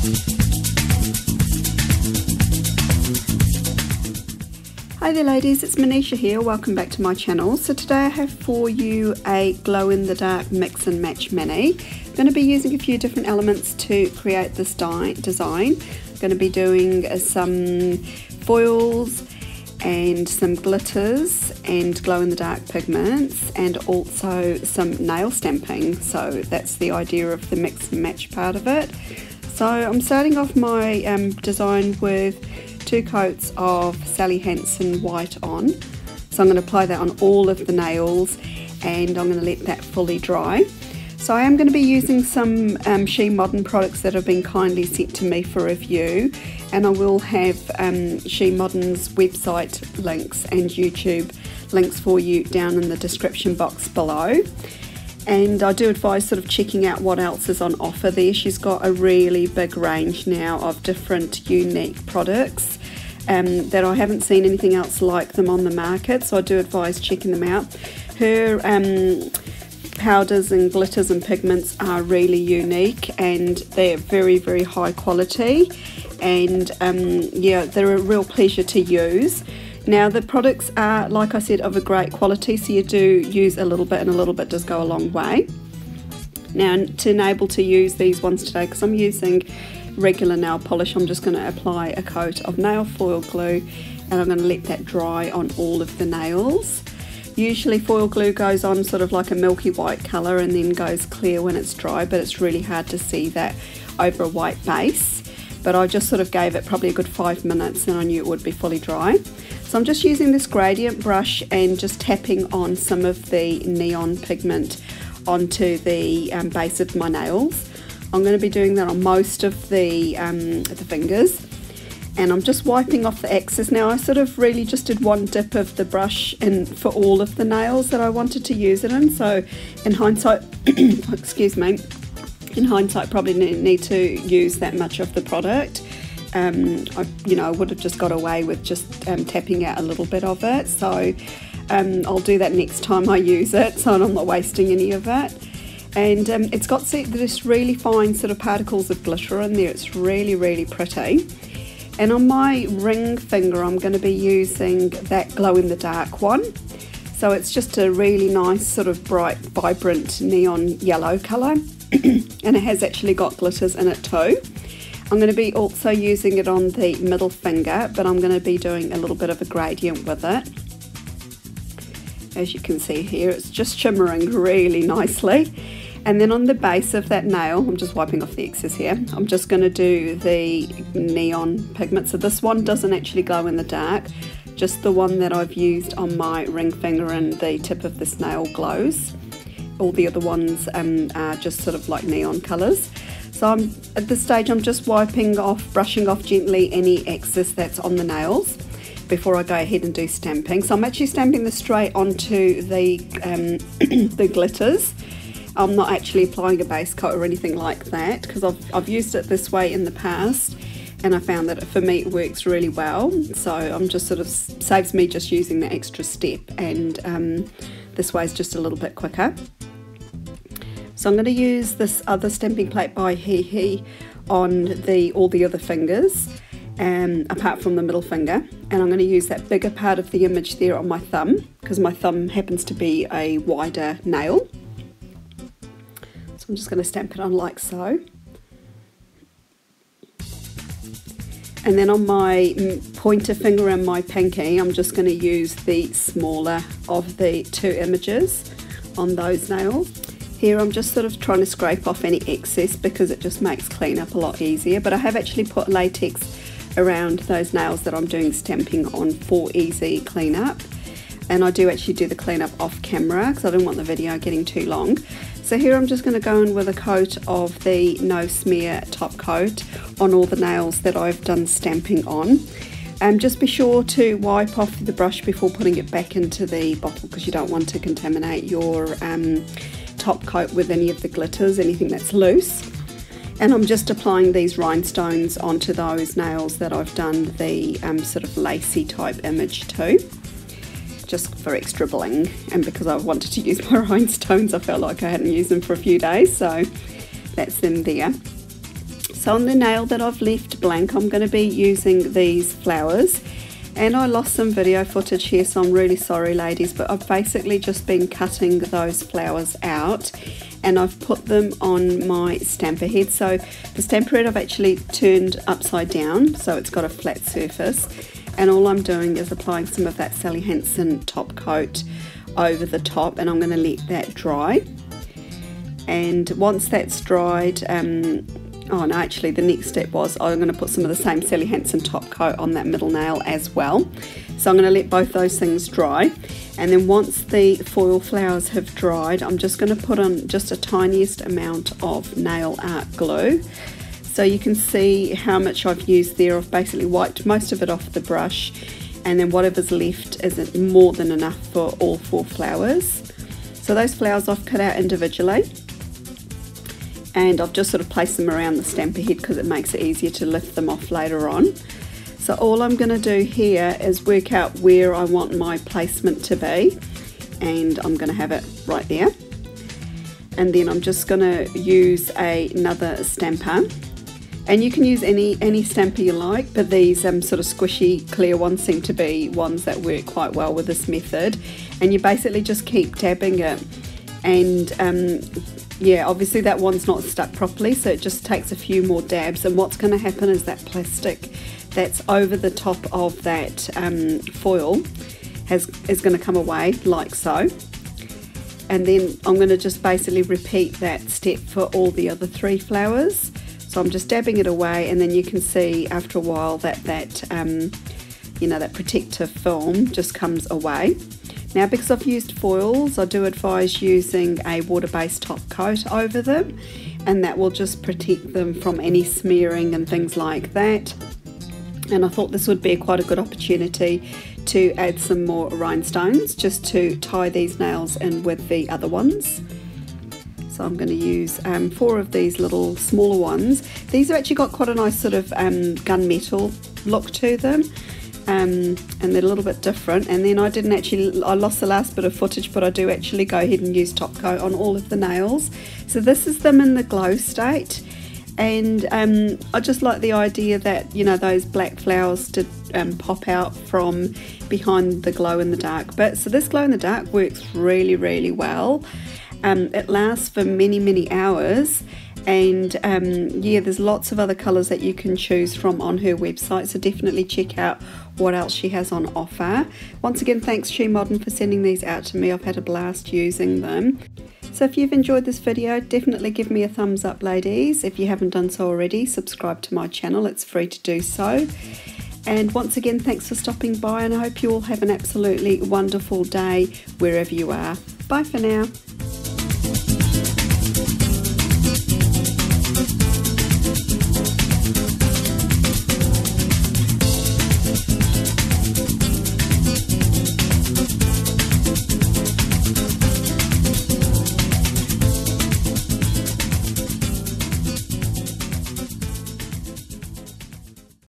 Hi there ladies, it's Manisha here, welcome back to my channel. So today I have for you a glow in the dark mix and match mini. I'm going to be using a few different elements to create this design. I'm going to be doing some foils and some glitters and glow in the dark pigments and also some nail stamping. So that's the idea of the mix and match part of it. So I'm starting off my design with 2 coats of Hansen white on. So I'm going to apply that on all of the nails and I'm going to let that fully dry. So I am going to be using some She Modern products that have been kindly sent to me for review, and I will have She Modern's website links and YouTube links for you down in the description box below. And I do advise sort of checking out what else is on offer there. She's got a really big range now of different unique products that I haven't seen anything else like them on the market, so I do advise checking them out. Her powders and glitters and pigments are really unique and they're very, very high quality, and yeah, they're a real pleasure to use. Now the products are, like I said, of a great quality, so you do use a little bit and a little bit does go a long way. Now to enable to use these ones today, because I'm using regular nail polish, I'm just going to apply a coat of nail foil glue and I'm going to let that dry on all of the nails. Usually foil glue goes on sort of like a milky white colour and then goes clear when it's dry, but it's really hard to see that over a white base. But I just sort of gave it probably a good 5 minutes and I knew it would be fully dry. So I'm just using this gradient brush and just tapping on some of the neon pigment onto the base of my nails. I'm going to be doing that on most of the fingers, and I'm just wiping off the excess. Now I sort of really just did one dip of the brush in for all of the nails that I wanted to use it in, so in hindsight, excuse me, in hindsight probably need to use that much of the product. I would have just got away with just tapping out a little bit of it, so I'll do that next time I use it so I'm not wasting any of it. And it's got this really fine sort of particles of glitter in there. It's really, really pretty. And on my ring finger I'm going to be using that glow in the dark one. So it's just a really nice sort of bright, vibrant neon yellow colour. And it has actually got glitters in it too. I'm going to be also using it on the middle finger, but I'm going to be doing a little bit of a gradient with it. As you can see here, it's just shimmering really nicely. And then on the base of that nail, I'm just wiping off the excess here, I'm just going to do the neon pigment. So this one doesn't actually glow in the dark, just the one that I've used on my ring finger and the tip of this nail glows. All the other ones are just sort of like neon colours. So at this stage I'm just wiping off, brushing off gently any excess that's on the nails before I go ahead and do stamping. So I'm actually stamping this straight onto the, the glitters. I'm not actually applying a base coat or anything like that, because I've used it this way in the past and I found that for me it works really well. So I'm just sort of, saves me just using the extra step, and this way is just a little bit quicker. So I'm going to use this other stamping plate by He on all the other fingers, apart from the middle finger, and I'm going to use that bigger part of the image there on my thumb, because my thumb happens to be a wider nail. So I'm just going to stamp it on like so. And then on my pointer finger and my pinky, I'm just going to use the smaller of the 2 images on those nails. Here I'm just sort of trying to scrape off any excess because it just makes cleanup a lot easier, but I have actually put latex around those nails that I'm doing stamping on for easy cleanup. And I do actually do the cleanup off camera because I don't want the video getting too long. So here I'm just going to go in with a coat of the No Smear Top Coat on all the nails that I've done stamping on. Just be sure to wipe off the brush before putting it back into the bottle, because you don't want to contaminate your top coat with any of the glitters, anything that's loose. And I'm just applying these rhinestones onto those nails that I've done the sort of lacy type image to, just for extra bling, and because I wanted to use my rhinestones, I felt like I hadn't used them for a few days, so that's them there. So So on the nail that I've left blank, I'm going to be using these flowers. And I lost some video footage here, so I'm really sorry ladies, but I've basically just been cutting those flowers out and I've put them on my stamper head. So the stamper head I've actually turned upside down, so it's got a flat surface. And all I'm doing is applying some of that Hansen Top Coat over the top, and I'm going to let that dry. And once that's dried, oh no, actually the next step was I'm going to put some of the same Hansen Top Coat on that middle nail as well. So I'm going to let both those things dry, and then once the foil flowers have dried, I'm just going to put on just a tiniest amount of nail art glue. So you can see how much I've used there. I've basically wiped most of it off the brush, and then whatever's left isn't more than enough for all 4 flowers. So those flowers I've cut out individually, and I've just sort of placed them around the stamper head because it makes it easier to lift them off later on. So all I'm going to do here is work out where I want my placement to be, and I'm going to have it right there. And then I'm just going to use another stamper, and you can use any stamper you like, but these sort of squishy clear ones seem to be ones that work quite well with this method. And you basically just keep dabbing it, and yeah, obviously that one's not stuck properly, so it just takes a few more dabs, and what's going to happen is that plastic that's over the top of that foil is going to come away like so. And then I'm going to just basically repeat that step for all the other 3 flowers. So I'm just dabbing it away, and then you can see after a while that you know, that protective film just comes away. Now, because I've used foils, I do advise using a water-based top coat over them, and that will just protect them from any smearing and things like that. And I thought this would be quite a good opportunity to add some more rhinestones just to tie these nails in with the other ones. So I'm going to use 4 of these little smaller ones. These have actually got quite a nice sort of gunmetal look to them. And they're a little bit different. And then I lost the last bit of footage, but I do actually go ahead and use top coat on all of the nails. So this is them in the glow state, and I just like the idea that, you know, those black flowers did pop out from behind the glow in the dark bit. So this glow in the dark works really well. It lasts for many hours. And yeah, there's lots of other colours that you can choose from on her website, so definitely check out what else she has on offer. Once again, thanks She Modern for sending these out to me. I've had a blast using them. So if you've enjoyed this video, definitely give me a thumbs up ladies. If you haven't done so already, subscribe to my channel, it's free to do so. And once again, thanks for stopping by, and I hope you all have an absolutely wonderful day wherever you are. Bye for now.